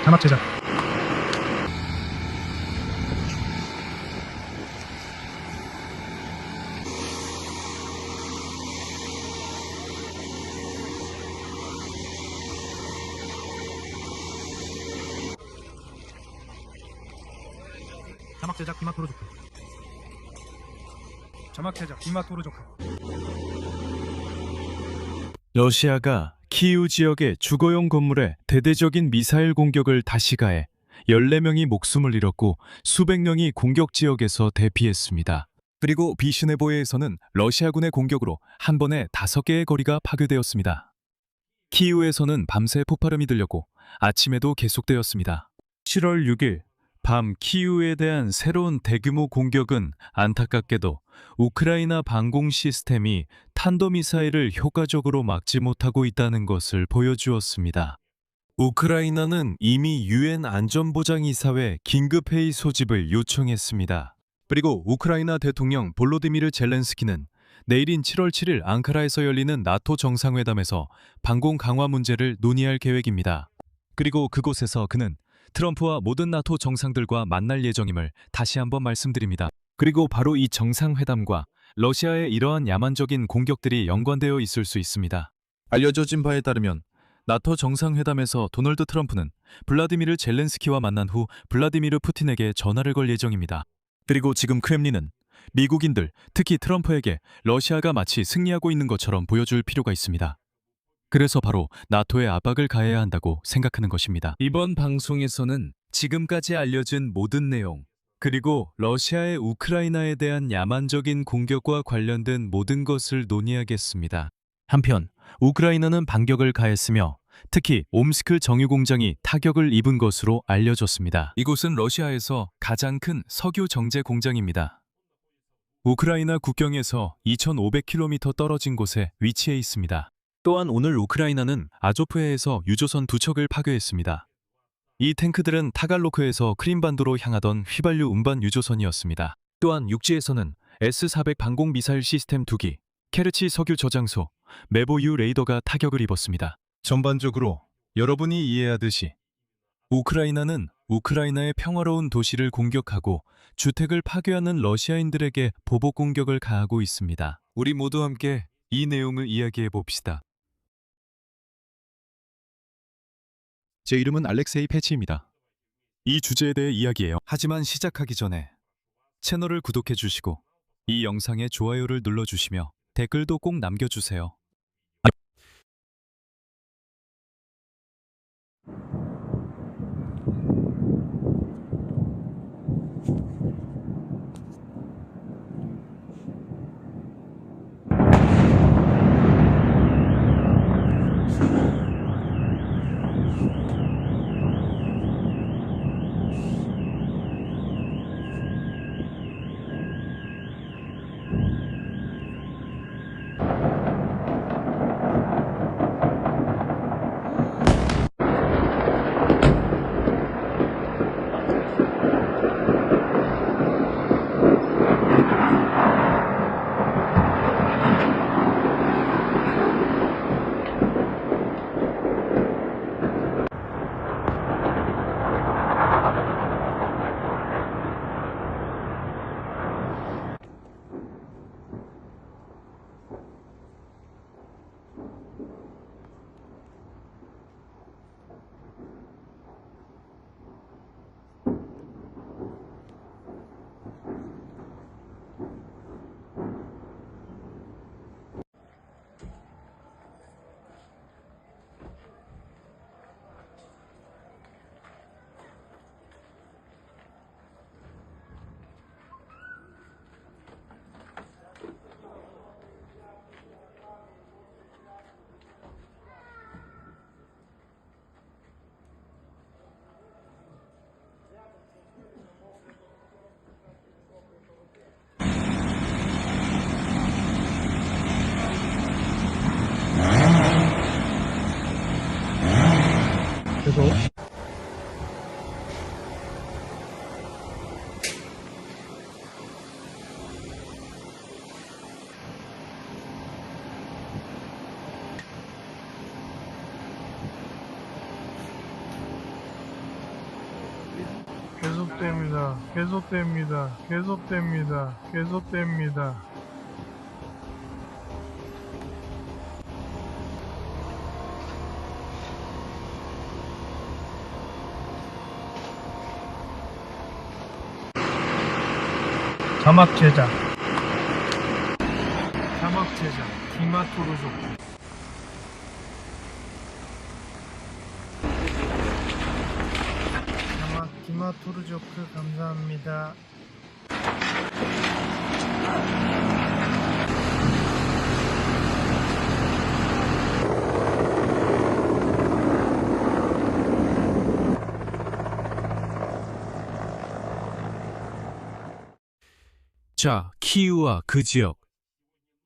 자막 제작. 자막 제작 디마토로 조카. 자막 제작 디마토로 조카. 러시아가 키이우 지역의 주거용 건물에 대대적인 미사일 공격을 다시 가해 14명이 목숨을 잃었고 수백 명이 공격 지역에서 대피했습니다. 그리고 비시네보에에서는 러시아군의 공격으로 한 번에 5개의 거리가 파괴되었습니다. 키이우에서는 밤새 폭발음이 들렸고 아침에도 계속되었습니다. 7월 6일 밤 키이우에 대한 새로운 대규모 공격은 안타깝게도 우크라이나 방공 시스템이 탄도미사일을 효과적으로 막지 못하고 있다는 것을 보여주었습니다. 우크라이나는 이미 유엔 안전보장이사회 긴급회의 소집을 요청했습니다. 그리고 우크라이나 대통령 볼로디미르 젤렌스키는 내일인 7월 7일 앙카라에서 열리는 나토 정상회담에서 방공 강화 문제를 논의할 계획입니다. 그리고 그곳에서 그는 트럼프와 모든 나토 정상들과 만날 예정임을 다시 한번 말씀드립니다. 그리고 바로 이 정상회담과 러시아의 이러한 야만적인 공격들이 연관되어 있을 수 있습니다. 알려져진 바에 따르면 나토 정상회담에서 도널드 트럼프는 블라디미르 젤렌스키와 만난 후 블라디미르 푸틴에게 전화를 걸 예정입니다. 그리고 지금 크렘린은 미국인들, 특히 트럼프에게 러시아가 마치 승리하고 있는 것처럼 보여줄 필요가 있습니다. 그래서 바로 나토에 압박을 가해야 한다고 생각하는 것입니다. 이번 방송에서는 지금까지 알려진 모든 내용, 그리고 러시아의 우크라이나에 대한 야만적인 공격과 관련된 모든 것을 논의하겠습니다. 한편 우크라이나는 반격을 가했으며 특히 옴스크 정유 공장이 타격을 입은 것으로 알려졌습니다. 이곳은 러시아에서 가장 큰 석유 정제 공장입니다. 우크라이나 국경에서 2,500km 떨어진 곳에 위치해 있습니다. 또한 오늘 우크라이나는 아조프해에서 유조선 2척을 파괴했습니다. 이 탱크들은 타갈로크에서 크림반도로 향하던 휘발유 운반 유조선이었습니다. 또한 육지에서는 S-400 방공 미사일 시스템 2기, 케르치 석유 저장소, 메보유 레이더가 타격을 입었습니다. 전반적으로 여러분이 이해하듯이 우크라이나는 우크라이나의 평화로운 도시를 공격하고 주택을 파괴하는 러시아인들에게 보복 공격을 가하고 있습니다. 우리 모두 함께 이 내용을 이야기해 봅시다. 제 이름은 알렉세이 패치입니다. 이 주제에 대해 이야기해요. 하지만 시작하기 전에 채널을 구독해 주시고 이 영상에 좋아요를 눌러주시며 댓글도 꼭 남겨주세요. 계속. 계속됩니다. 계속됩니다. 계속됩니다. 계속됩니다. 자막 제작. 자막 제작. 디마토르족. 자막 디마토르조크 감사합니다. 자, 키이우와 그 지역.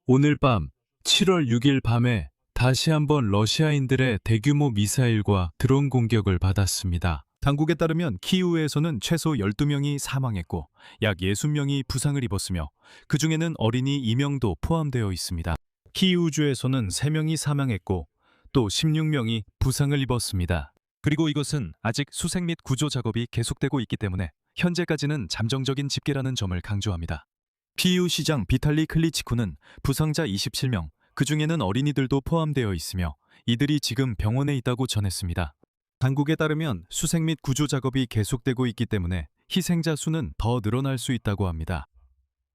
오늘 밤 7월 6일 밤에 다시 한번 러시아인들의 대규모 미사일과 드론 공격을 받았습니다. 당국에 따르면 키이우에서는 최소 12명이 사망했고 약 60명이 부상을 입었으며 그 중에는 어린이 2명도 포함되어 있습니다. 키이우주에서는 3명이 사망했고 또 16명이 부상을 입었습니다. 그리고 이것은 아직 수색 및 구조 작업이 계속되고 있기 때문에 현재까지는 잠정적인 집계라는 점을 강조합니다. 키이우 시장 비탈리 클리치코는 부상자 27명, 그 중에는 어린이들도 포함되어 있으며 이들이 지금 병원에 있다고 전했습니다. 당국에 따르면 수색 및 구조 작업이 계속되고 있기 때문에 희생자 수는 더 늘어날 수 있다고 합니다.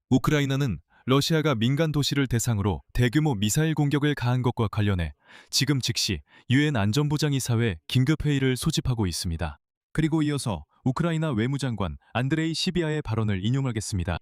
우크라이나는 러시아가 민간 도시를 대상으로 대규모 미사일 공격을 가한 것과 관련해 지금 즉시 유엔 안전보장이사회 긴급회의를 소집하고 있습니다. 그리고 이어서 우크라이나 외무장관 안드레이 시비아의 발언을 인용하겠습니다.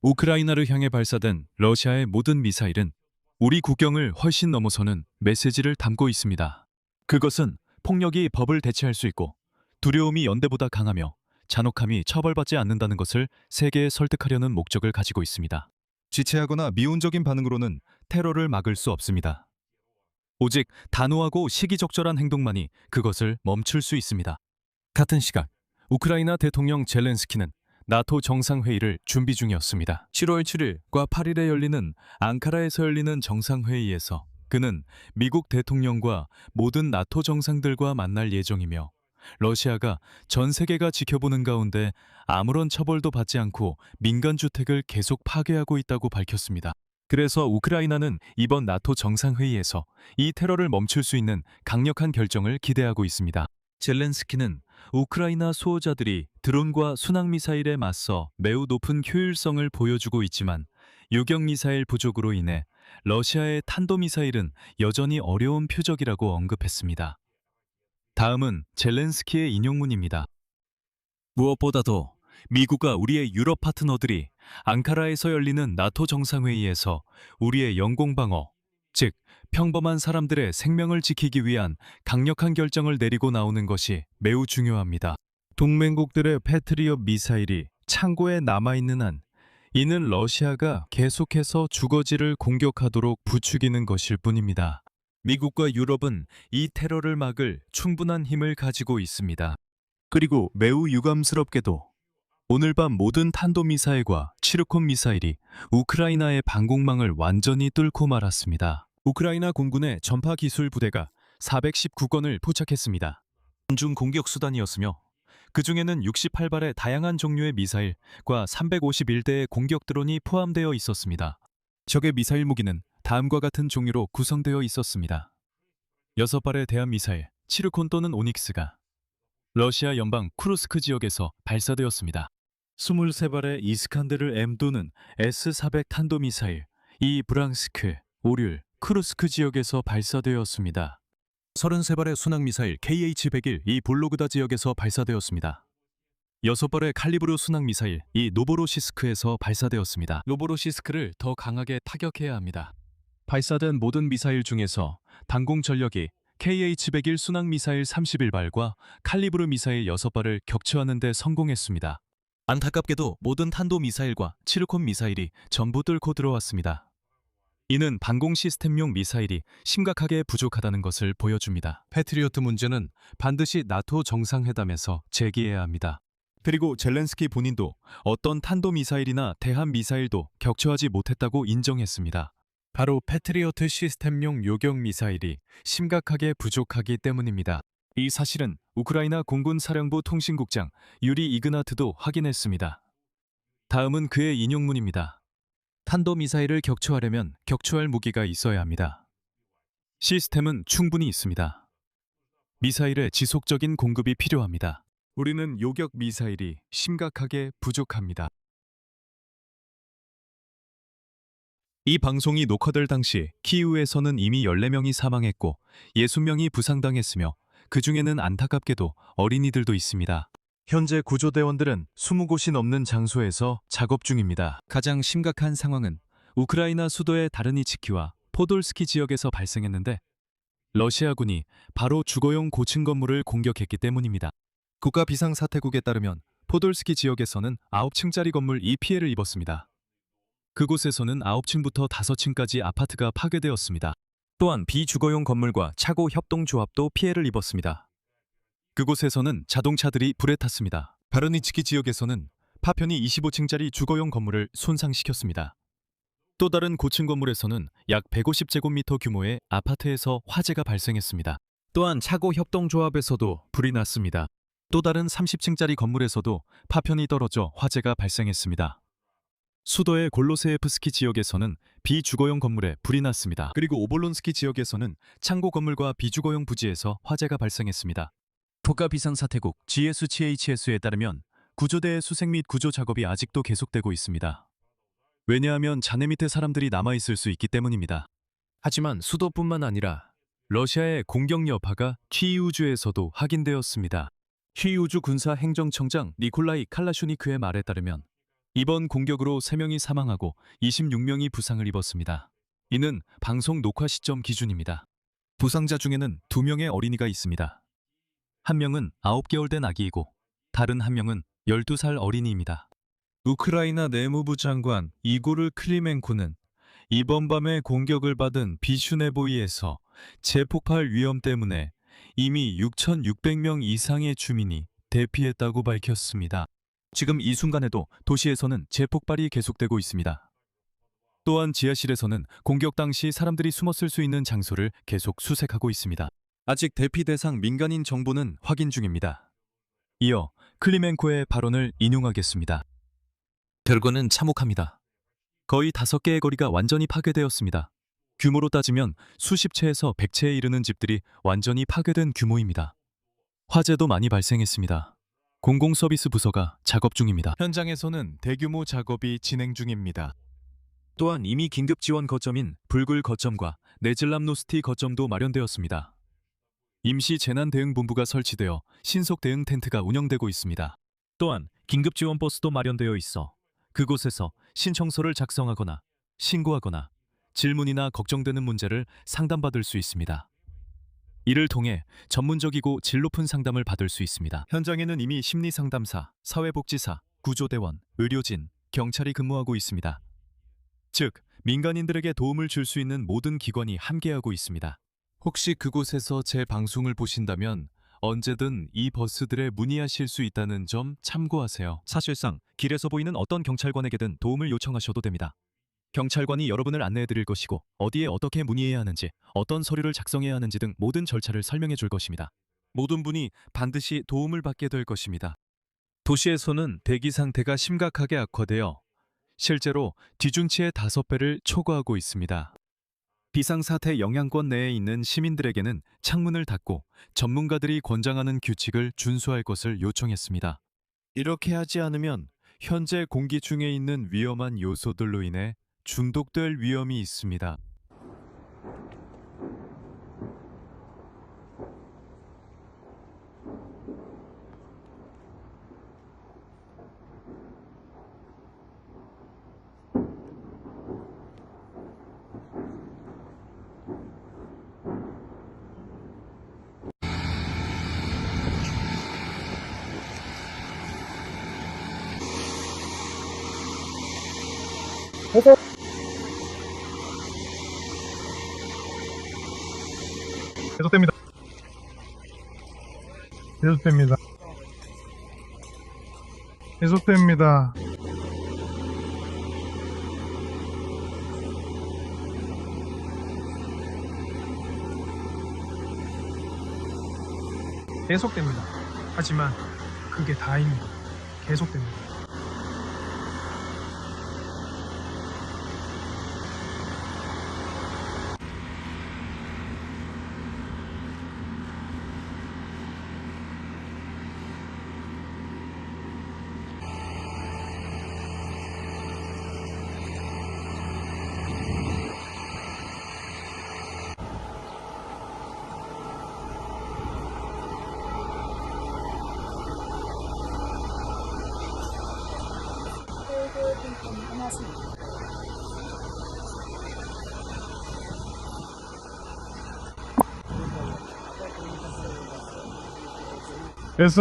우크라이나를 향해 발사된 러시아의 모든 미사일은 우리 국경을 훨씬 넘어서는 메시지를 담고 있습니다. 그것은 폭력이 법을 대체할 수 있고 두려움이 연대보다 강하며 잔혹함이 처벌받지 않는다는 것을 세계에 설득하려는 목적을 가지고 있습니다. 지체하거나 미온적인 반응으로는 테러를 막을 수 없습니다. 오직 단호하고 시기적절한 행동만이 그것을 멈출 수 있습니다. 같은 시각, 우크라이나 대통령 젤렌스키는 나토 정상회의를 준비 중이었습니다. 7월 7일과 8일에 열리는 앙카라에서 열리는 정상회의에서 그는 미국 대통령과 모든 나토 정상들과 만날 예정이며 러시아가 전 세계가 지켜보는 가운데 아무런 처벌도 받지 않고 민간 주택을 계속 파괴하고 있다고 밝혔습니다. 그래서 우크라이나는 이번 나토 정상회의에서 이 테러를 멈출 수 있는 강력한 결정을 기대하고 있습니다. 젤렌스키는 우크라이나 수호자들이 드론과 순항미사일에 맞서 매우 높은 효율성을 보여주고 있지만 유격미사일 부족으로 인해 러시아의 탄도미사일은 여전히 어려운 표적이라고 언급했습니다. 다음은 젤렌스키의 인용문입니다. 무엇보다도 미국과 우리의 유럽 파트너들이 앙카라에서 열리는 나토 정상회의에서 우리의 영공방어, 즉 평범한 사람들의 생명을 지키기 위한 강력한 결정을 내리고 나오는 것이 매우 중요합니다. 동맹국들의 패트리엇 미사일이 창고에 남아있는 한 이는 러시아가 계속해서 주거지를 공격하도록 부추기는 것일 뿐입니다. 미국과 유럽은 이 테러를 막을 충분한 힘을 가지고 있습니다. 그리고 매우 유감스럽게도 오늘 밤 모든 탄도미사일과 치르콘 미사일이 우크라이나의 방공망을 완전히 뚫고 말았습니다. 우크라이나 공군의 전파 기술 부대가 419건을 포착했습니다. 중 공격 수단이었으며 그 중에는 68발의 다양한 종류의 미사일과 351대의 공격 드론이 포함되어 있었습니다. 적의 미사일 무기는 다음과 같은 종류로 구성되어 있었습니다. 6발의 대함 미사일 치르콘 또는 오닉스가 러시아 연방 쿠르스크 지역에서 발사되었습니다. 23발의 이스칸데르 M 또는 S-400 탄도미사일 이 브랑스크, 오률, 쿠르스크 지역에서 발사되었습니다. 33발의 순항미사일 KH-101 이 볼로그다 지역에서 발사되었습니다. 6발의 칼리브르 순항미사일 이 노보로시스크에서 발사되었습니다. 노보로시스크를 더 강하게 타격해야 합니다. 발사된 모든 미사일 중에서 방공 전력이 KH-101 순항미사일 31발과 칼리브르 미사일 6발을 격추하는 데 성공했습니다. 안타깝게도 모든 탄도미사일과 치르콘 미사일이 전부 뚫고 들어왔습니다. 이는 방공 시스템용 미사일이 심각하게 부족하다는 것을 보여줍니다. 패트리어트 문제는 반드시 나토 정상회담에서 제기해야 합니다. 그리고 젤렌스키 본인도 어떤 탄도미사일이나 대함미사일도 격추하지 못했다고 인정했습니다. 바로 패트리어트 시스템용 요격 미사일이 심각하게 부족하기 때문입니다. 이 사실은 우크라이나 공군 사령부 통신국장 유리 이그나트도 확인했습니다. 다음은 그의 인용문입니다. 탄도미사일을 격추하려면 격추할 무기가 있어야 합니다. 시스템은 충분히 있습니다. 미사일의 지속적인 공급이 필요합니다. 우리는 요격 미사일이 심각하게 부족합니다. 이 방송이 녹화될 당시 키이우에서는 이미 14명이 사망했고 60명이 부상당했으며 그 중에는 안타깝게도 어린이들도 있습니다. 현재 구조대원들은 20곳이 넘는 장소에서 작업 중입니다. 가장 심각한 상황은 우크라이나 수도의 다르니치키와 포돌스키 지역에서 발생했는데 러시아군이 바로 주거용 고층 건물을 공격했기 때문입니다. 국가비상사태국에 따르면 포돌스키 지역에서는 9층짜리 건물이 피해를 입었습니다. 그곳에서는 9층부터 5층까지 아파트가 파괴되었습니다. 또한 비주거용 건물과 차고 협동조합도 피해를 입었습니다. 그곳에서는 자동차들이 불에 탔습니다. 바르니치키 지역에서는 파편이 25층짜리 주거용 건물을 손상시켰습니다. 또 다른 고층 건물에서는 약 150제곱미터 규모의 아파트에서 화재가 발생했습니다. 또한 차고 협동조합에서도 불이 났습니다. 또 다른 30층짜리 건물에서도 파편이 떨어져 화재가 발생했습니다. 수도의 골로세예프스키 지역에서는 비주거용 건물에 불이 났습니다. 그리고 오볼론스키 지역에서는 창고 건물과 비주거용 부지에서 화재가 발생했습니다. 국가비상사태국 GSCHS에 따르면 구조대의 수색 및 구조 작업이 아직도 계속되고 있습니다. 왜냐하면 잔해 밑에 사람들이 남아있을 수 있기 때문입니다. 하지만 수도뿐만 아니라 러시아의 공격 여파가 키이우주에서도 확인되었습니다. 키이우주 군사행정청장 니콜라이 칼라슈니크의 말에 따르면 이번 공격으로 3명이 사망하고 26명이 부상을 입었습니다. 이는 방송 녹화 시점 기준입니다. 부상자 중에는 2명의 어린이가 있습니다. 한 명은 9개월 된 아기이고 다른 한 명은 12살 어린이입니다. 우크라이나 내무부 장관 이고르 크리멘코는 이번 밤에 공격을 받은 비슈네보이에서 재폭발 위험 때문에 이미 6,600명 이상의 주민이 대피했다고 밝혔습니다. 지금 이 순간에도 도시에서는 재폭발이 계속되고 있습니다. 또한 지하실에서는 공격 당시 사람들이 숨었을 수 있는 장소를 계속 수색하고 있습니다. 아직 대피 대상 민간인 정보는 확인 중입니다. 이어 클리멘코의 발언을 인용하겠습니다. 결과는 참혹합니다. 거의 5개의 거리가 완전히 파괴되었습니다. 규모로 따지면 수십 채에서 100채에 이르는 집들이 완전히 파괴된 규모입니다. 화재도 많이 발생했습니다. 공공서비스 부서가 작업 중입니다. 현장에서는 대규모 작업이 진행 중입니다. 또한 이미 긴급 지원 거점인 불굴 거점과 네즐람노스티 거점도 마련되었습니다. 임시 재난대응본부가 설치되어 신속 대응 텐트가 운영되고 있습니다. 또한 긴급 지원 버스도 마련되어 있어 그곳에서 신청서를 작성하거나 신고하거나 질문이나 걱정되는 문제를 상담받을 수 있습니다. 이를 통해 전문적이고 질 높은 상담을 받을 수 있습니다. 현장에는 이미 심리상담사, 사회복지사, 구조대원, 의료진, 경찰이 근무하고 있습니다. 즉, 민간인들에게 도움을 줄 수 있는 모든 기관이 함께하고 있습니다. 혹시 그곳에서 제 방송을 보신다면 언제든 이 버스들에 문의하실 수 있다는 점 참고하세요. 사실상 길에서 보이는 어떤 경찰관에게든 도움을 요청하셔도 됩니다. 경찰관이 여러분을 안내해 드릴 것이고 어디에 어떻게 문의해야 하는지, 어떤 서류를 작성해야 하는지 등 모든 절차를 설명해 줄 것입니다. 모든 분이 반드시 도움을 받게 될 것입니다. 도시에서는 대기 상태가 심각하게 악화되어 실제로 기준치의 5배를 초과하고 있습니다. 비상사태 영향권 내에 있는 시민들에게는 창문을 닫고 전문가들이 권장하는 규칙을 준수할 것을 요청했습니다. 이렇게 하지 않으면 현재 공기 중에 있는 위험한 요소들로 인해 중독될 위험이 있습니다. 계속됩니다. 계속됩니다. 계속됩니다. 계속됩니다. 하지만 그게 다입니다. 계속됩니다.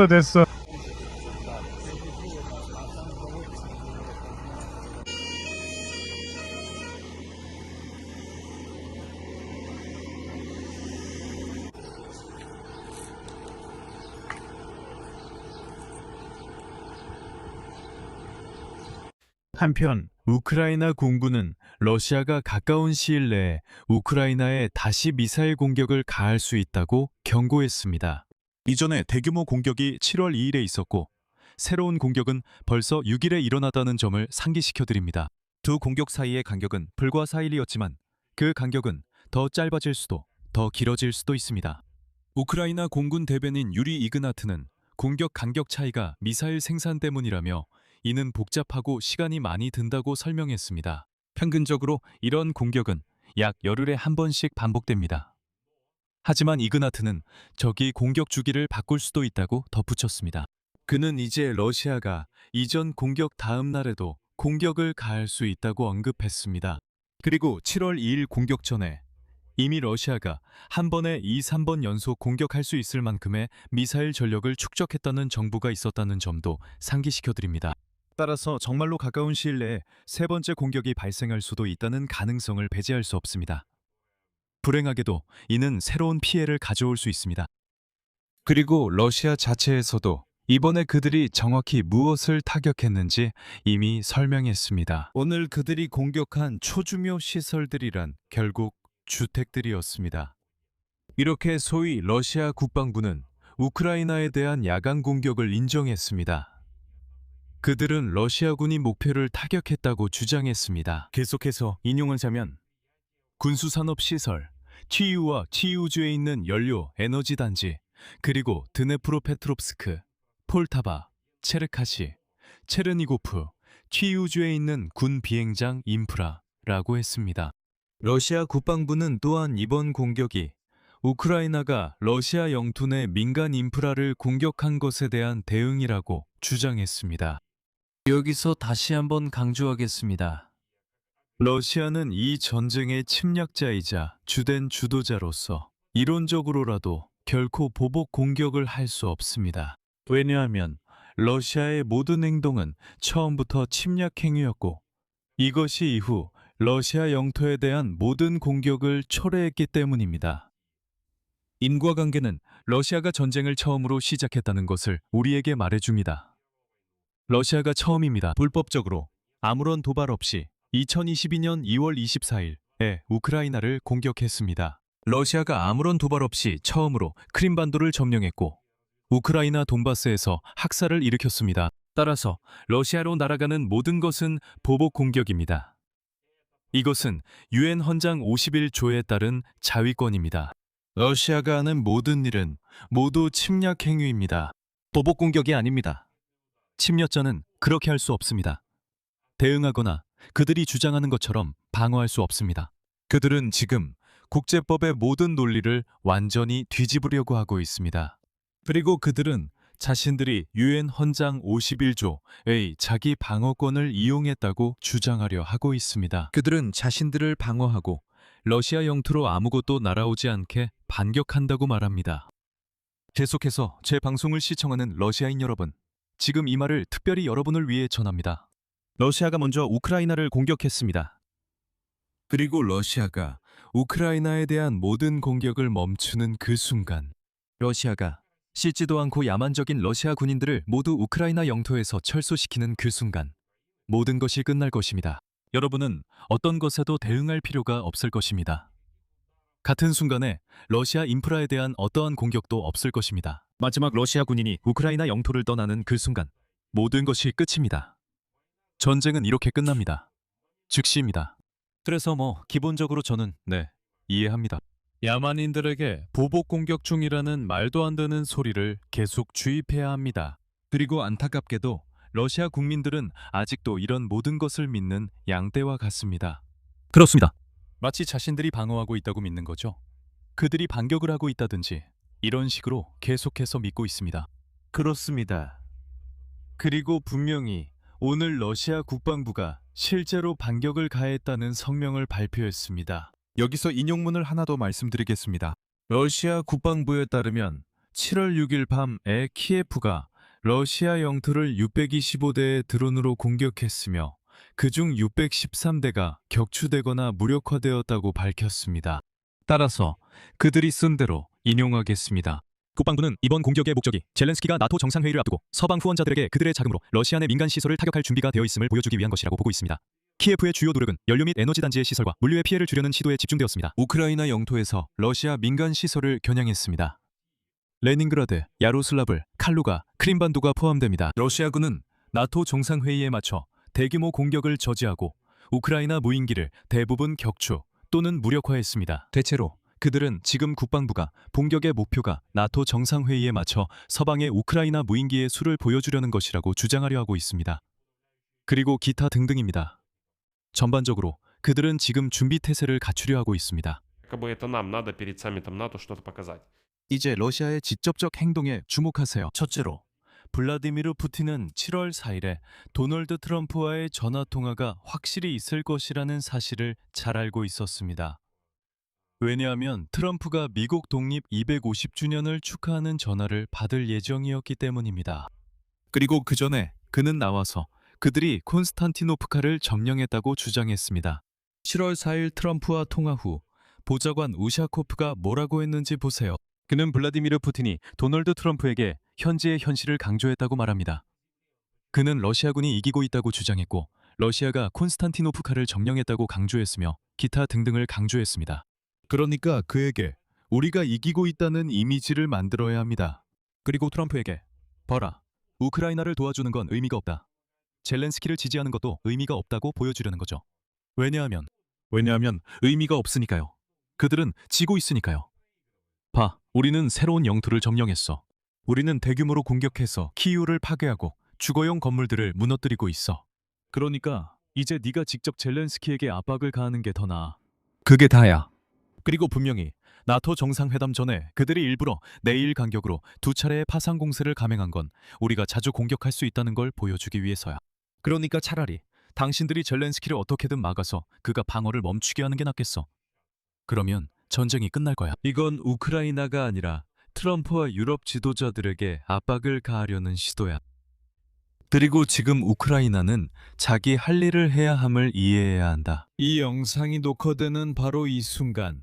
됐어. 한편 우크라이나 공군은 러시아가 가까운 시일 내에 우크라이나에 다시 미사일 공격을 가할 수 있다고 경고했습니다. 이전에 대규모 공격이 7월 2일에 있었고 새로운 공격은 벌써 6일에 일어나다는 점을 상기시켜드립니다. 두 공격 사이의 간격은 불과 4일이었지만 그 간격은 더 짧아질 수도 더 길어질 수도 있습니다. 우크라이나 공군 대변인 유리 이그나트는 공격 간격 차이가 미사일 생산 때문이라며 이는 복잡하고 시간이 많이 든다고 설명했습니다. 평균적으로 이런 공격은 약 열흘에 한 번씩 반복됩니다. 하지만 이그나트는 적이 공격 주기를 바꿀 수도 있다고 덧붙였습니다. 그는 이제 러시아가 이전 공격 다음 날에도 공격을 가할 수 있다고 언급했습니다. 그리고 7월 2일 공격 전에 이미 러시아가 한 번에 2, 3번 연속 공격할 수 있을 만큼의 미사일 전력을 축적했다는 정보가 있었다는 점도 상기시켜드립니다. 따라서 정말로 가까운 시일 내에 세 번째 공격이 발생할 수도 있다는 가능성을 배제할 수 없습니다. 불행하게도 이는 새로운 피해를 가져올 수 있습니다. 그리고 러시아 자체에서도 이번에 그들이 정확히 무엇을 타격했는지 이미 설명했습니다. 오늘 그들이 공격한 초중요 시설들이란 결국 주택들이었습니다. 이렇게 소위 러시아 국방부는 우크라이나에 대한 야간 공격을 인정했습니다. 그들은 러시아군이 목표를 타격했다고 주장했습니다. 계속해서 인용을 하자면 군수산업시설, 치유와 치유주에 있는 연료, 에너지 단지, 그리고 드네프로페트롭스크, 폴타바, 체르카시, 체르니고프, 치유주에 있는 군 비행장 인프라라고 했습니다. 러시아 국방부는 또한 이번 공격이 우크라이나가 러시아 영토 내 민간 인프라를 공격한 것에 대한 대응이라고 주장했습니다. 여기서 다시 한번 강조하겠습니다. 러시아는 이 전쟁의 침략자이자 주된 주도자로서 이론적으로라도 결코 보복 공격을 할 수 없습니다. 왜냐하면 러시아의 모든 행동은 처음부터 침략 행위였고 이것이 이후 러시아 영토에 대한 모든 공격을 초래했기 때문입니다. 인과관계는 러시아가 전쟁을 처음으로 시작했다는 것을 우리에게 말해줍니다. 러시아가 처음입니다. 불법적으로 아무런 도발 없이 2022년 2월 24일에 우크라이나를 공격했습니다. 러시아가 아무런 도발 없이 처음으로 크림반도를 점령했고 우크라이나 돈바스에서 학살을 일으켰습니다. 따라서 러시아로 날아가는 모든 것은 보복 공격입니다. 이것은 유엔 헌장 51조에 따른 자위권입니다. 러시아가 하는 모든 일은 모두 침략 행위입니다. 보복 공격이 아닙니다. 침략자는 그렇게 할 수 없습니다. 대응하거나 그들이 주장하는 것처럼 방어할 수 없습니다. 그들은 지금 국제법의 모든 논리를 완전히 뒤집으려고 하고 있습니다. 그리고 그들은 자신들이 유엔 헌장 51조의 자기 방어권을 이용했다고 주장하려 하고 있습니다. 그들은 자신들을 방어하고 러시아 영토로 아무것도 날아오지 않게 반격한다고 말합니다. 계속해서 제 방송을 시청하는 러시아인 여러분, 지금 이 말을 특별히 여러분을 위해 전합니다. 러시아가 먼저 우크라이나를 공격했습니다. 그리고 러시아가 우크라이나에 대한 모든 공격을 멈추는 그 순간 러시아가 씻지도 않고 야만적인 러시아 군인들을 모두 우크라이나 영토에서 철수시키는 그 순간 모든 것이 끝날 것입니다. 여러분은 어떤 것에도 대응할 필요가 없을 것입니다. 같은 순간에 러시아 인프라에 대한 어떠한 공격도 없을 것입니다. 마지막 러시아 군인이 우크라이나 영토를 떠나는 그 순간 모든 것이 끝입니다. 전쟁은 이렇게 끝납니다. 즉시입니다. 그래서 기본적으로 저는 이해합니다. 야만인들에게 보복 공격 중이라는 말도 안 되는 소리를 계속 주입해야 합니다. 그리고 안타깝게도 러시아 국민들은 아직도 이런 모든 것을 믿는 양떼와 같습니다. 그렇습니다. 마치 자신들이 방어하고 있다고 믿는 거죠. 그들이 반격을 하고 있다든지 이런 식으로 계속해서 믿고 있습니다. 그렇습니다. 그리고 분명히 오늘 러시아 국방부가 실제로 반격을 가했다는 성명을 발표했습니다. 여기서 인용문을 하나 더 말씀드리겠습니다. 러시아 국방부에 따르면 7월 6일 밤에 키예프가 러시아 영토를 625대의 드론으로 공격했으며 그중 613대가 격추되거나 무력화되었다고 밝혔습니다. 따라서 그들이 쓴 대로 인용하겠습니다. 국방부는 이번 공격의 목적이 젤렌스키가 나토 정상회의를 앞두고 서방 후원자들에게 그들의 자금으로 러시아 내 민간 시설을 타격할 준비가 되어 있음을 보여주기 위한 것이라고 보고 있습니다. 키예프의 주요 노력은 연료 및 에너지 단지의 시설과 물류의 피해를 줄이는 시도에 집중되었습니다. 우크라이나 영토에서 러시아 민간 시설을 겨냥했습니다. 레닌그라드, 야로슬라블, 칼루가, 크림반도가 포함됩니다. 러시아군은 나토 정상회의에 맞춰 대규모 공격을 저지하고 우크라이나 무인기를 대부분 격추 또는 무력화했습니다. 대체로 그들은 지금 국방부가 공격의 목표가 나토 정상회의에 맞춰 서방의 우크라이나 무인기의 수를 보여주려는 것이라고 주장하려 하고 있습니다. 그리고 기타 등등입니다. 전반적으로 그들은 지금 준비 태세를 갖추려 하고 있습니다. Якобы это нам надо перед саммитом НАТО что-то показать. 이제 러시아의 직접적 행동에 주목하세요. 첫째로, 블라디미르 푸틴은 7월 4일에 도널드 트럼프와의 전화통화가 확실히 있을 것이라는 사실을 잘 알고 있었습니다. 왜냐하면 트럼프가 미국 독립 250주년을 축하하는 전화를 받을 예정이었기 때문입니다. 그리고 그 전에 그는 나와서 그들이 콘스탄티노프카를 점령했다고 주장했습니다. 7월 4일 트럼프와 통화 후 보좌관 우샤코프가 뭐라고 했는지 보세요. 그는 블라디미르 푸틴이 도널드 트럼프에게 현지의 현실을 강조했다고 말합니다. 그는 러시아군이 이기고 있다고 주장했고 러시아가 콘스탄티노프카를 점령했다고 강조했으며 기타 등등을 강조했습니다. 그러니까 그에게 우리가 이기고 있다는 이미지를 만들어야 합니다. 그리고 트럼프에게 봐라, 우크라이나를 도와주는 건 의미가 없다. 젤렌스키를 지지하는 것도 의미가 없다고 보여주려는 거죠. 왜냐하면 의미가 없으니까요. 그들은 지고 있으니까요. 봐, 우리는 새로운 영토를 점령했어. 우리는 대규모로 공격해서 키이우를 파괴하고 주거용 건물들을 무너뜨리고 있어. 그러니까 이제 네가 직접 젤렌스키에게 압박을 가하는 게 더 나아. 그게 다야. 그리고 분명히 나토 정상회담 전에 그들이 일부러 내일 간격으로 2차례의 파상 공세를 감행한 건 우리가 자주 공격할 수 있다는 걸 보여주기 위해서야. 그러니까 차라리 당신들이 젤렌스키를 어떻게든 막아서 그가 방어를 멈추게 하는 게 낫겠어. 그러면 전쟁이 끝날 거야. 이건 우크라이나가 아니라 트럼프와 유럽 지도자들에게 압박을 가하려는 시도야. 그리고 지금 우크라이나는 자기 할 일을 해야 함을 이해해야 한다. 이 영상이 녹화되는 바로 이 순간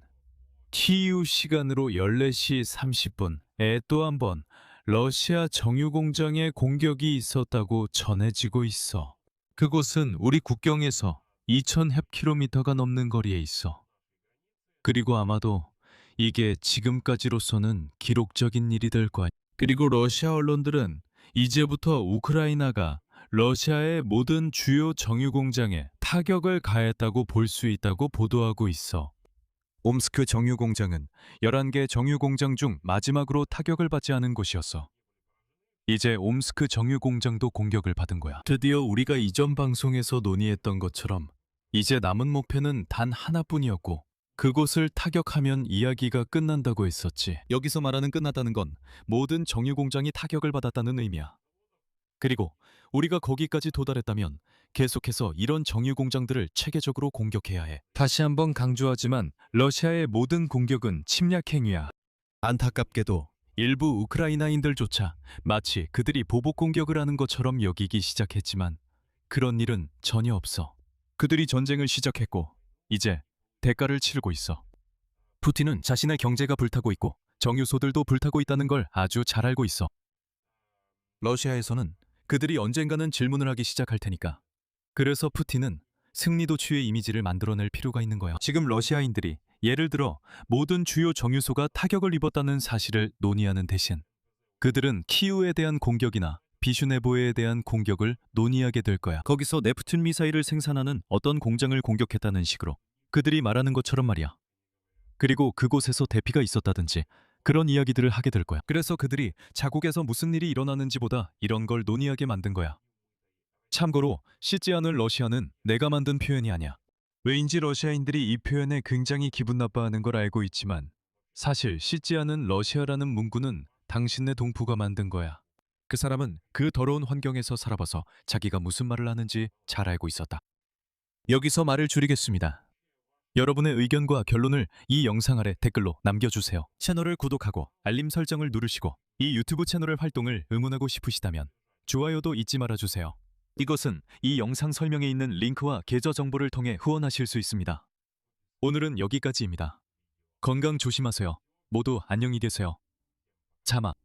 키이우 시간으로 14시 30분에 또 한 번 러시아 정유공장에 공격이 있었다고 전해지고 있어. 그곳은 우리 국경에서 2000헵킬로미터가 넘는 거리에 있어. 그리고 아마도 이게 지금까지로서는 기록적인 일이 될 거야. 그리고 러시아 언론들은 이제부터 우크라이나가 러시아의 모든 주요 정유공장에 타격을 가했다고 볼 수 있다고 보도하고 있어. 옴스크 정유공장은 11개 정유공장 중 마지막으로 타격을 받지 않은 곳이었어. 이제 옴스크 정유공장도 공격을 받은 거야. 드디어 우리가 이전 방송에서 논의했던 것처럼 이제 남은 목표는 단 하나뿐이었고 그곳을 타격하면 이야기가 끝난다고 했었지. 여기서 말하는 끝났다는 건 모든 정유공장이 타격을 받았다는 의미야. 그리고 우리가 거기까지 도달했다면 계속해서 이런 정유공장들을 체계적으로 공격해야 해. 다시 한번 강조하지만 러시아의 모든 공격은 침략 행위야. 안타깝게도 일부 우크라이나인들조차 마치 그들이 보복 공격을 하는 것처럼 여기기 시작했지만 그런 일은 전혀 없어. 그들이 전쟁을 시작했고 이제 대가를 치르고 있어. 푸틴은 자신의 경제가 불타고 있고 정유소들도 불타고 있다는 걸 아주 잘 알고 있어. 러시아에서는 그들이 언젠가는 질문을 하기 시작할 테니까. 그래서 푸틴은 승리도취의 이미지를 만들어낼 필요가 있는 거야. 지금 러시아인들이 예를 들어 모든 주요 정유소가 타격을 입었다는 사실을 논의하는 대신 그들은 키우에 대한 공격이나 비슈네보에에 대한 공격을 논의하게 될 거야. 거기서 네프튠 미사일을 생산하는 어떤 공장을 공격했다는 식으로 그들이 말하는 것처럼 말이야. 그리고 그곳에서 대피가 있었다든지 그런 이야기들을 하게 될 거야. 그래서 그들이 자국에서 무슨 일이 일어나는지보다 이런 걸 논의하게 만든 거야. 참고로 씻지 않을 러시아는 내가 만든 표현이 아니야. 왜인지 러시아인들이 이 표현에 굉장히 기분 나빠하는 걸 알고 있지만 사실 씻지 않은 러시아라는 문구는 당신네 동포가 만든 거야. 그 사람은 그 더러운 환경에서 살아봐서 자기가 무슨 말을 하는지 잘 알고 있었다. 여기서 말을 줄이겠습니다. 여러분의 의견과 결론을 이 영상 아래 댓글로 남겨주세요. 채널을 구독하고 알림 설정을 누르시고 이 유튜브 채널의 활동을 응원하고 싶으시다면 좋아요도 잊지 말아주세요. 이것은 이 영상 설명에 있는 링크와 계좌 정보를 통해 후원하실 수 있습니다. 오늘은 여기까지입니다. 건강 조심하세요. 모두 안녕히 계세요. 자막